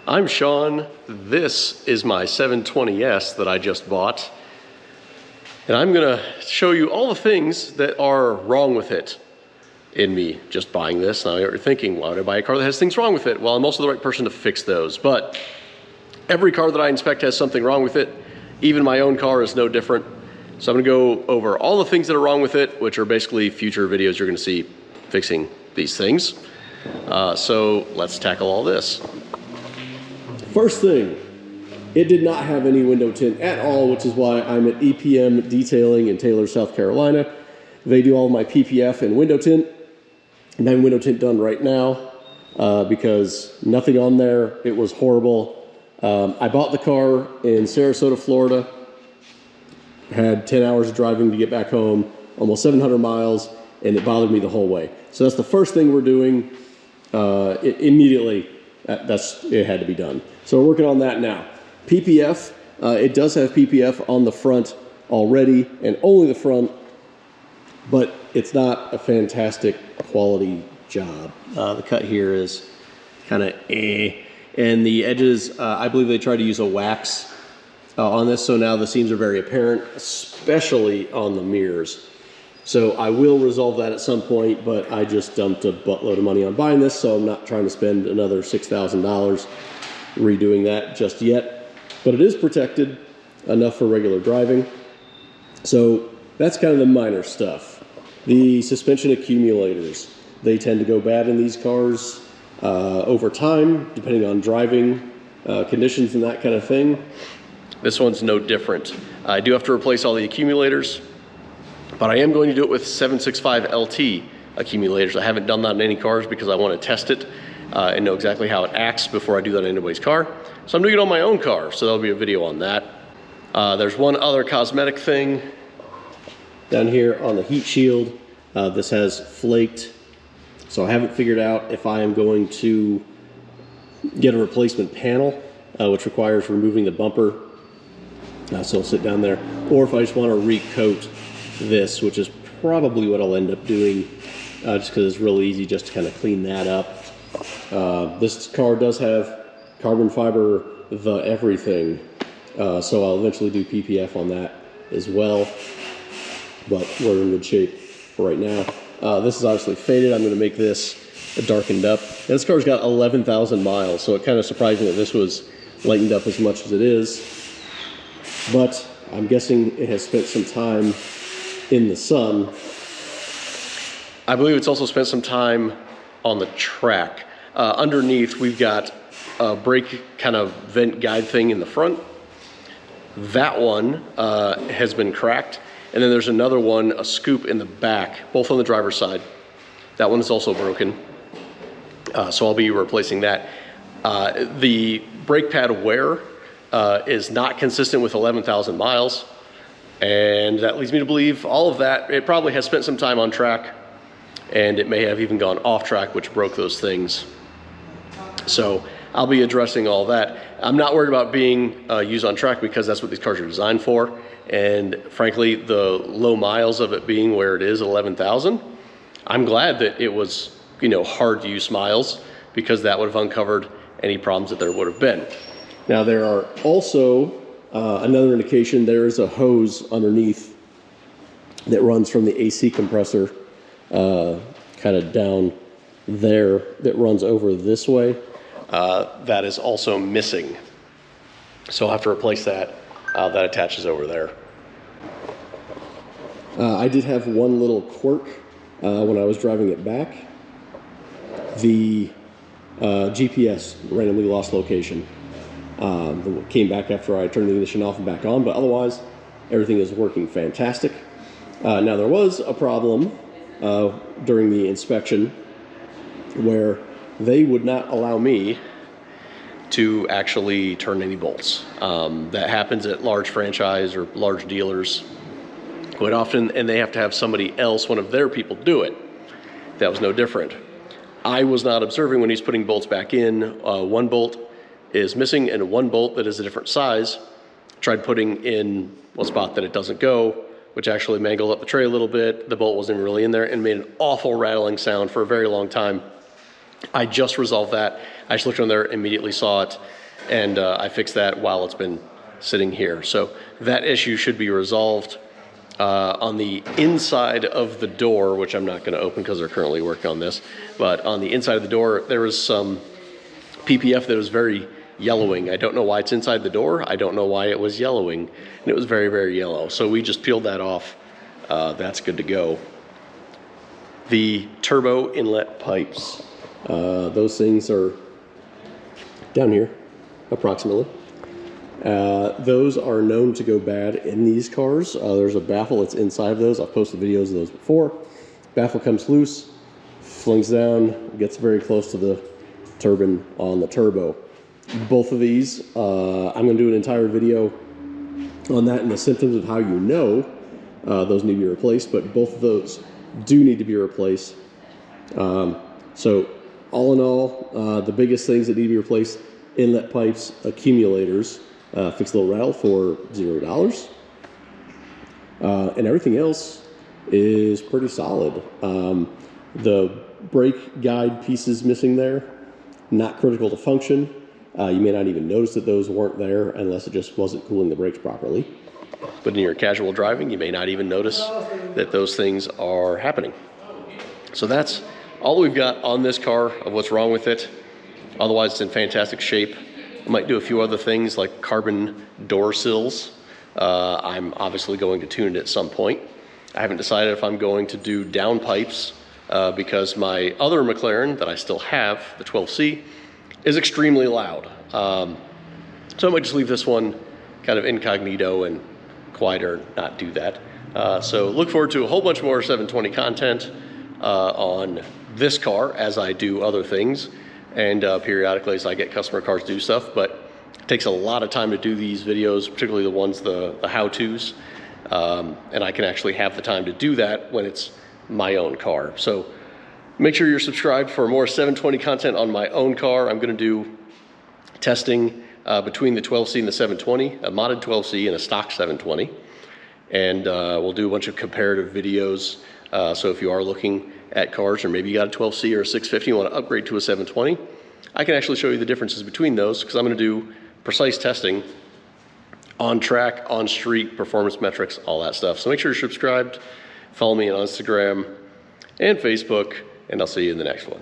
I'm Sean. This is my 720S that I just bought. And I'm gonna show you all the things that are wrong with it in me just buying this. Now you're thinking, why would I buy a car that has things wrong with it? Well, I'm also the right person to fix those. But every car that I inspect has something wrong with it. Even my own car is no different. So I'm gonna go over all the things that are wrong with it, which are basically future videos you're gonna see fixing these things. So let's tackle all this. First thing, it did not have any window tint at all, which is why I'm at EPM Detailing in Taylor, South Carolina. They do all my PPF and window tint. I'm having window tint done right now because nothing on there. It was horrible. I bought the car in Sarasota, Florida. Had 10 hours of driving to get back home, almost 700 miles, and it bothered me the whole way. So that's the first thing we're doing immediately. It had to be done. So we're working on that now. PPF, it does have PPF on the front already, and only the front, but it's not a fantastic quality job. The cut here is kind of and the edges, I believe they tried to use a wax on this, so now the seams are very apparent, especially on the mirrors. So I will resolve that at some point, but I just dumped a buttload of money on buying this, so I'm not trying to spend another $6,000 redoing that just yet. But it is protected enough for regular driving. So that's kind of the minor stuff. The suspension accumulators, they tend to go bad in these cars over time, depending on driving conditions and that kind of thing. This one's no different. I do have to replace all the accumulators, but I am going to do it with 765 LT accumulators. I haven't done that in any cars because I want to test it and know exactly how it acts before I do that in anybody's car. So I'm doing it on my own car, so there'll be a video on that. There's one other cosmetic thing down here on the heat shield. This has flaked, so I haven't figured out if I am going to get a replacement panel, which requires removing the bumper. So it'll sit down there, or if I just want to recoat this, which is probably what I'll end up doing, just because it's real easy just to kind of clean that up. This car does have carbon fiber, the everything, so I'll eventually do PPF on that as well, but we're in good shape for right now. This is obviously faded. I'm going to make this darkened up. And this car's got 11,000 miles, so it kind of surprised me that this was lightened up as much as it is. But I'm guessing it has spent some time in the sun. I believe it's also spent some time on the track. Underneath, we've got a brake kind of vent guide thing in the front. That one has been cracked. And then there's another one, a scoop in the back, both on the driver's side. That one is also broken. So I'll be replacing that. The brake pad wear is not consistent with 11,000 miles. And that leads me to believe all of that, it probably has spent some time on track, and it may have even gone off track, which broke those things. So I'll be addressing all that. I'm not worried about being used on track because that's what these cars are designed for. And frankly, the low miles of it being where it is, 11,000, I'm glad that it was, hard to use miles, because that would have uncovered any problems that there would have been. Now there are also another indication. There is a hose underneath that runs from the AC compressor kind of down there that runs over this way. That is also missing. So I'll have to replace that. That attaches over there. I did have one little quirk when I was driving it back. The GPS randomly lost location. Came back after I turned the ignition off and back on, but otherwise everything is working fantastic. Now there was a problem during the inspection where they would not allow me to actually turn any bolts. That happens at large franchise or large dealers quite often, and they have to have somebody else, one of their people, do it. That was no different. I was not observing when he's putting bolts back in. One bolt is missing and one bolt that is a different size. Tried putting in one spot that it doesn't go, which actually mangled up the tray a little bit. The bolt wasn't really in there and made an awful rattling sound for a very long time. I just resolved that. I just looked on there, immediately saw it, and I fixed that while it's been sitting here. So that issue should be resolved. On the inside of the door, which I'm not going to open because they're currently working on this, but on the inside of the door, there was some PPF that was very yellowing. I don't know why it's inside the door. I don't know why it was yellowing, and it was very, very yellow. So we just peeled that off. That's good to go. The turbo inlet pipes. Those things are down here, approximately. Those are known to go bad in these cars. There's a baffle that's inside of those. I've posted videos of those before. Baffle comes loose, flings down, gets very close to the turbine on the turbo. Both of these, I'm going to do an entire video on that and the symptoms of how you know those need to be replaced, but both of those do need to be replaced. So all in all, the biggest things that need to be replaced: inlet pipes, accumulators, fix a little rattle for $0. And everything else is pretty solid. The brake guide pieces missing there, not critical to function. You may not even notice that those weren't there unless it just wasn't cooling the brakes properly. But in your casual driving, you may not even notice that those things are happening. So that's all we've got on this car of what's wrong with it. Otherwise, it's in fantastic shape. I might do a few other things like carbon door sills. I'm obviously going to tune it at some point. I haven't decided if I'm going to do downpipes because my other McLaren that I still have, the 12C, is extremely loud. So I might just leave this one kind of incognito and quieter, not do that. So look forward to a whole bunch more 720 content on this car as I do other things, and periodically as I get customer cars to do stuff, but it takes a lot of time to do these videos, particularly the ones, the how-tos, and I can actually have the time to do that when it's my own car. So make sure you're subscribed for more 720 content on my own car. I'm going to do testing between the 12C and the 720, a modded 12C and a stock 720. And we'll do a bunch of comparative videos. So if you are looking at cars, or maybe you got a 12C or a 650, you want to upgrade to a 720, I can actually show you the differences between those, because I'm going to do precise testing on track, on street, performance metrics, all that stuff. So make sure you're subscribed, follow me on Instagram and Facebook, and I'll see you in the next one.